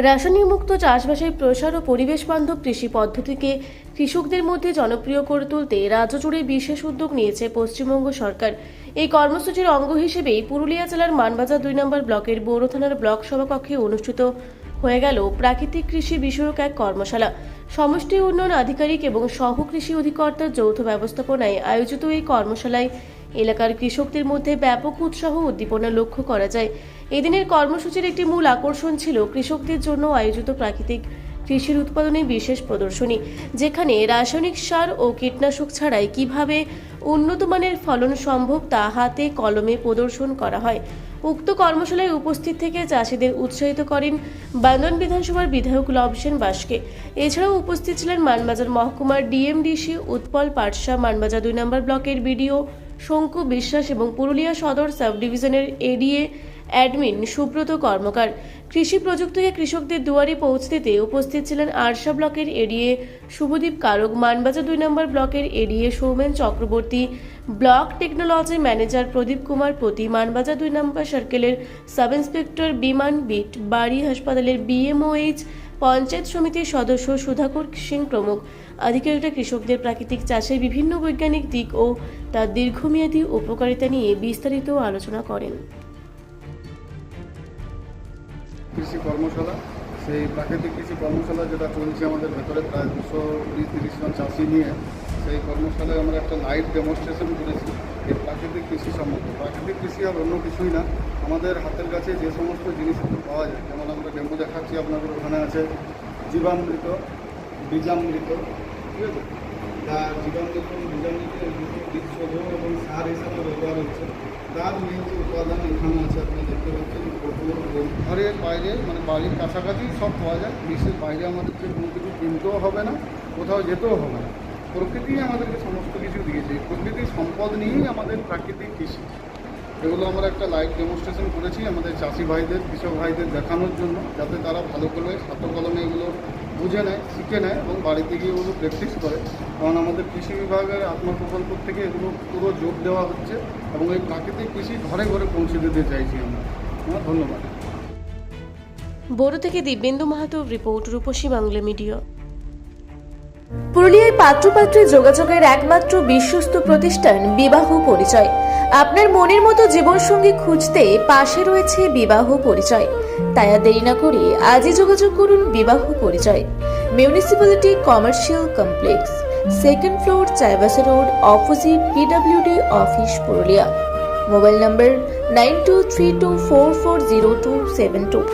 রাসায়নিক মুক্ত চাষবাসের প্রসার ও পরিবেশ বান্ধব কৃষি পদ্ধতিকে কৃষকদের মধ্যে জনপ্রিয় করে তুলতে রাজ্য জুড়ে বিশেষ উদ্যোগ নিয়েছে পশ্চিমবঙ্গ সরকার। এই কর্মসূচির অঙ্গ হিসেবেই পুরুলিয়া জেলার মানবাজার 2 নম্বর ব্লকের বৌড় থানার ব্লক সভাকক্ষে অনুষ্ঠিত হয়ে গেল প্রাকৃতিক কৃষি বিষয়ক এক কর্মশালা। সমষ্টি উন্নয়ন আধিকারিক এবং সহ কৃষি অধিকর্তার যৌথ ব্যবস্থাপনায় আয়োজিত এই কর্মশালায় এলাকার কৃষকদের মধ্যে ব্যাপক উৎসাহ উদ্দীপনা লক্ষ্য করা যায়। এদিনের কর্মসূচির একটি মূল আকর্ষণ ছিল কৃষকদের জন্য আয়োজিত প্রাকৃতিক কৃষির উৎপাদনে বিশেষ প্রদর্শনী, যেখানে রাসায়নিক সার ও কীটনাশক ছাড়াই কিভাবে উন্নত মানের ফলন সম্ভব তা হাতে কলমে প্রদর্শন করা হয়। উক্ত কর্মশালায় উপস্থিত থেকে চাষিদের উৎসাহিত করেন বান্দন বিধানসভার বিধায়ক লবসেন বাসকে। এছাড়াও উপস্থিত ছিলেন মানবাজার মহকুমার ডিএমডিসি উৎপল পাটসা, মানবাজার 2 নম্বর ব্লকের বিডিও শঙ্কু বিশ্বাস এবং পুরুলিয়া সদর সাব ডিভিশনের এডিএ অ্যাডমিন সুব্রত কর্মকার। কৃষি প্রযুক্তিকে কৃষকদের দুয়ারে পৌঁছে দিতে উপস্থিত ছিলেন আরশা ব্লকের এডিএ শুভদীপ কারক, মানবাজার 2 নম্বর ব্লকের ADA Soumen Chakraborty, block technology manager Pradip Kumar Prati, Manbazar 2 নম্বর সার্কেলের সাব ইন্সপেক্টর বিমান বিট, বাড়ি হাসপাতালের বিএমওএইচ, পঞ্চায়েত সমিতির সদস্য সুধাকর সিং প্রমুখ। আধিকারিকরা কৃষকদের প্রাকৃতিক চাষের বিভিন্ন বৈজ্ঞানিক দিক ও তার দীর্ঘমেয়াদী উপকারিতা নিয়ে বিস্তারিত আলোচনা করেন। কৃষি কর্মশালা, সেই প্রাকৃতিক কৃষি কর্মশালা যেটা চলছে আমাদের ভেতরে প্রায় 220-30 জন চাষি নিয়ে, সেই কর্মশালায় আমরা একটা লাইভ ডেমনস্ট্রেশন করেছি এই প্রাকৃতিক কৃষি সম্বন্ধে। প্রাকৃতিক কৃষি আর অন্য কিছুই না, আমাদের হাতের কাছে যে সমস্ত জিনিসপত্র পাওয়া যায়, যেমন আমরা ডেমো দেখাচ্ছি আপনাদের, ওখানে আছে জীবামৃত, বীজামৃত, ঠিক আছে, তার জীবামৃত বীজামৃতের বীজশোধন এবং সার হিসাবে ব্যবহার হচ্ছে। তার মেন যে উপাদান এখানে আছে, আপনি দেখতে পাচ্ছেন, ঘরের বাইরে মানে বাড়ির কাছাকাছি সব পাওয়া যায়। বিশেষ বাইরে আমাদেরকে কোনো কিছু কিনতেও হবে না, কোথাও যেতেও হবে না। প্রকৃতি আমাদেরকে সমস্ত কিছু দিয়েছে। এই প্রকৃতির সম্পদ নিয়েই আমাদের প্রাকৃতিক কৃষি। এগুলো আমরা একটা লাইভ ডেমনস্ট্রেশন করেছি আমাদের চাষি ভাইদের, কৃষক ভাইদের দেখানোর জন্য, যাতে তারা ভালো করে হাতে কলমে এগুলো বুঝে নেয়, শিখে নেয় এবং বাড়িতে গিয়ে এগুলো প্র্যাকটিস করে। কারণ আমাদের কৃষি বিভাগের আত্মপ্রকল্প থেকে এগুলো পুরো যোগ দেওয়া হচ্ছে এবং এই প্রাকৃতিক কৃষি ঘরে ঘরে পৌঁছে দিতে চাইছি আমরা। ধন্যবাদ। বড় থেকে দিব্যেন্দু মাহাতো রিপোর্ট, রূপসী বাংলা মিডিয়া। পুরুলিয়ার পাত্রপাত্রী যোগাযোগের একমাত্র বিশ্বস্ত প্রতিষ্ঠান বিবাহ পরিচয়। আপনার মনের মতো জীবনসঙ্গী খুঁজতে পাশে রয়েছে বিবাহ পরিচয়। তাই আর দেরি না করে আজই যোগাযোগ করুন বিবাহ পরিচয়। Municipality commercial complex, 2nd floor, Chaibasa road, opposite PWD office, Purulia. Mobile নম্বর 9232440272।